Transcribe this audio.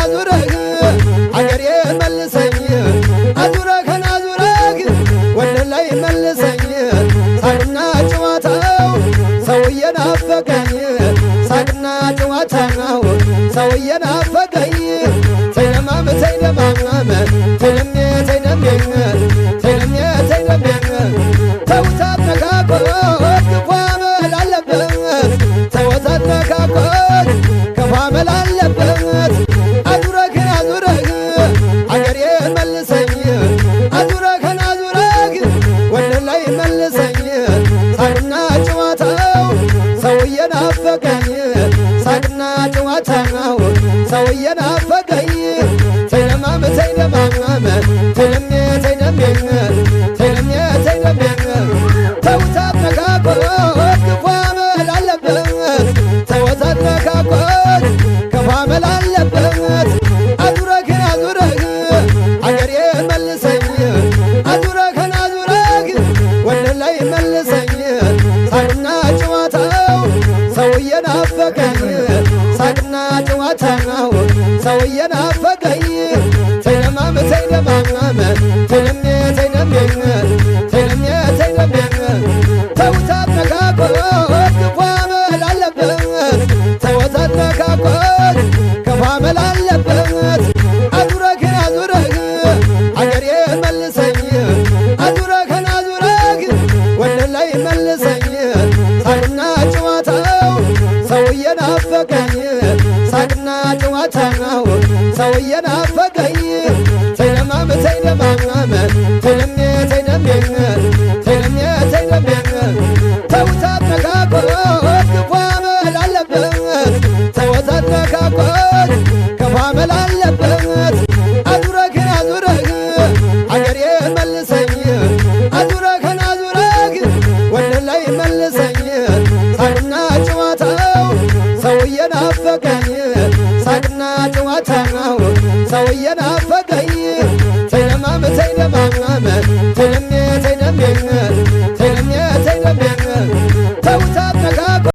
አዙረህ አገሬ መልሰኝ አዙረህን አዙረህ ወደ ላይ መልሰኝ ሳቅና ጨዋታው ሰው እየናፈቀኝ ሳቅና ጨዋታው ሰው እየናፈቀኝ ተይደማም ተይደማም ተይደሜ ተይደሜ ተይደሜ ተይደሜ ተውታት ነካኮት ክፉ አመል አለበት ተውታት ነካኮት ክፉ አመል አለበት አዙረህን አዙረህ አገሬ መልሰኝ አዙረህን አዙረህ ወደ ላይ መልሰኝ ሳቅና ጨዋታው ሰው እየናፈቀኝ ሳቅና ጨዋታው ሰው እየናፈቀኝ ተይደማም ተይደማም ተይደሜ ተይደሜ ተይደሜ ተይደሜ ተውታት ነካኮት ክፉ አመል አለበት ተውታት ነካኮት ክፉ አመል አለበት አዙረህን አዙረህ አገሬ መልሰኝ አዙረህን አዙረህ ወደ ላይ መልሰኝ ሳቅና ጨዋታው ሰው እየናፈቀኝ ሳቅና ጨዋታው ሰው እየናፈቀኝ ተይደማም ተይደማም ተይደሜ ተይደሜ ተይደሜ ተይደሜ ተውታት ነካኮት ክፉ አመል አለበት ተውታት ነካኮት ክፉ አመል አለበት አዙረህን አዙረህ አገሬ መልሰኝ አዙረህን አዙረህ ወደ ላይ መልሰኝ ሳቅና ጨዋታው ሰው እየናፈቀኝ ሳቅና ጨዋታው ሰው እየናፈቀኝ ተይደማም ተይደማም ተይደሜ ተይደሜ ተይደሜ ተይደሜ ተውታት ነካኮት ክፉ አመል አለበት ተውታት ነካኮት ክፉ አመል አለበት አዙረህን አዙረህ አገሬ መልሰኝ አዙረህን አዙረህ ወደ ላይ መልሰኝ ሳቅና ጨዋታው ሰው እየናፈቀኝ ሳቅና ጨዋታው ሰው እየናፈቀኝ ተይደማም ተይደማም